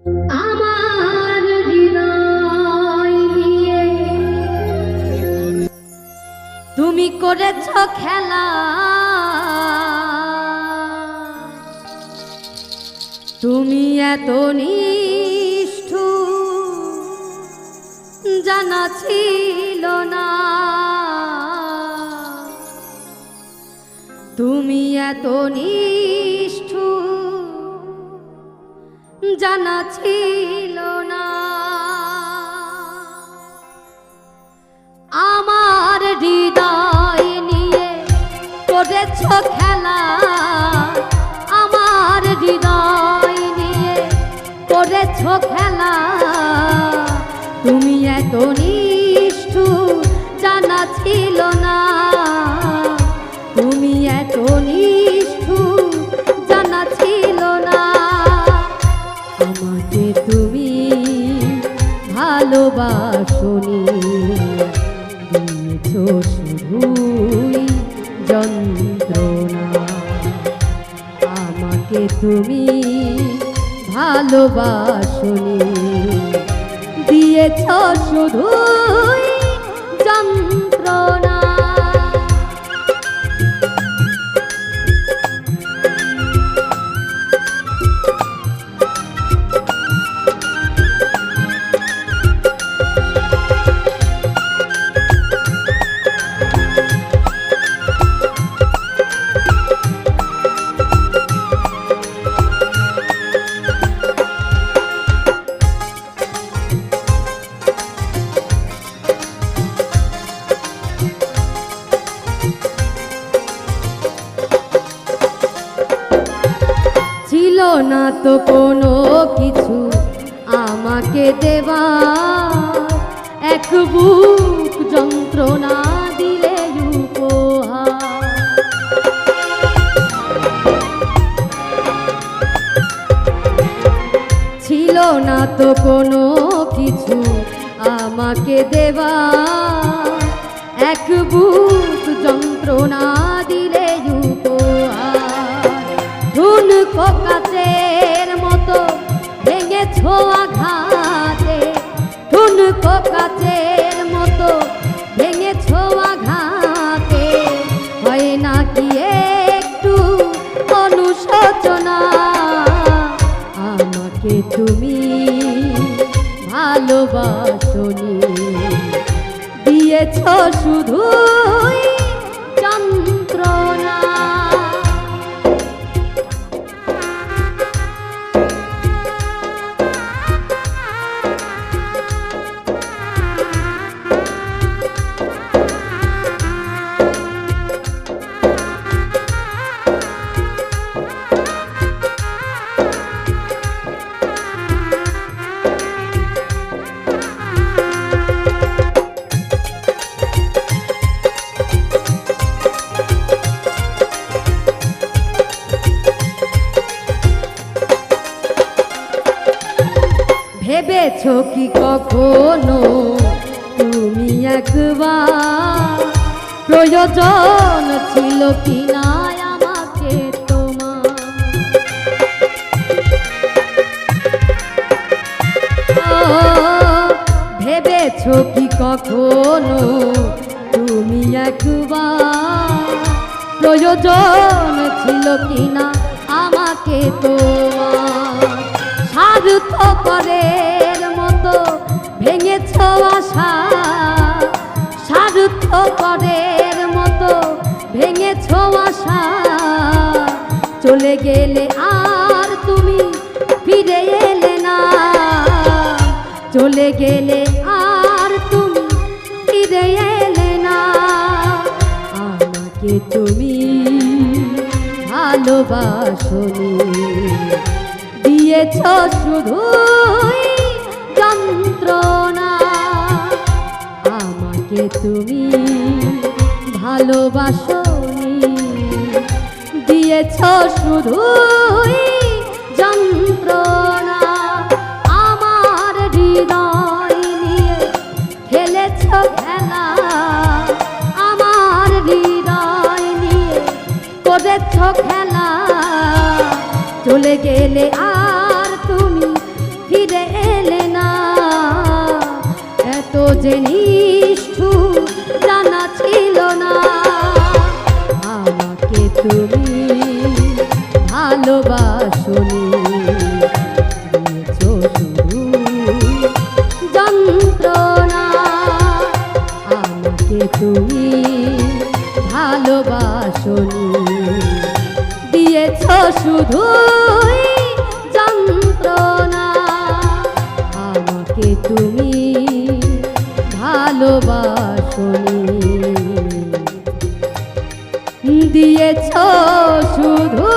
আমার হৃদয় নিয়ে তুমি করেছ খেলা, তুমি এত নিষ্ঠুর জানা ছিল না, তুমি এত নিষ্ঠুর জানা ছিল না। আমার হৃদয় নিয়ে করেছ খেলা, আমার হৃদয় নিয়ে করেছ খেলা, তুমি এত নিষ্ঠুর জানা ছিল না, তুমি এত নিষ্ঠুর জানা ছিল না। আমাকে তুমি ভালোবাসনি, দিয়েছ শুধুই যন্ত্রণা। আমাকে তুমি ভালোবাসনি, দিয়েছ শুধুই যন্ত্রণা। ছিল না তো কোনো কিছু আমাকে দেওয়া, এক বুক যন্ত্রণা দিলে উপহার। ছিল না তো কোনো কিছু আমাকে দেওয়া, এক বুক যন্ত্রণা দিলে উপহার। ঠুনকো কাচের মতো ভেঙেছ আঘাতে, ঠুনকো কাচের মতো ভেঙেছ আঘাতে। হয় না কি একটু অনুশোচনা, আমাকে তুমি ভালোবাসনি, দিয়েছ শুধুই যন্ত্রণা। ভেবেছ কি কখনো তুমি একবার, প্রয়োজন ছিল কি না আমাকে তোমার? ভেবেছ কি কখনো তুমি একবার, প্রয়োজন ছিল কি না আমাকে তোমার? স্বার্থপরের মতো ভেঙেছ আশা, স্বার্থপরের মতো ভেঙেছ আশা। চলে গেলে আর তুমি ফিরে এলে না, চলে গেলে আর তুমি ফিরে এলে না। আমাকে তুমি ভালোবাসনি, দিয়েছ শুধুই যন্ত্রণা। আমাকে তুমি ভালোবাসনি, দিয়েছ শুধুই যন্ত্রণা। আমার হৃদয় নিয়ে খেলেছ খেলা, আমার হৃদয় নিয়ে করেছ খেলা। চলে গেলে আর তুমি যে নিষ্ঠুর জানা ছিল না। আমাকে তুমি ভালোবাসোনি, দিয়েছো শুধু যন্ত্রণা। আমাকে তুমি ভালোবাসোনি, দিয়েছো শুধুই যন্ত্রণা। আমাকে তুমি ভালোবাসোনি, দিয়েছো শুধু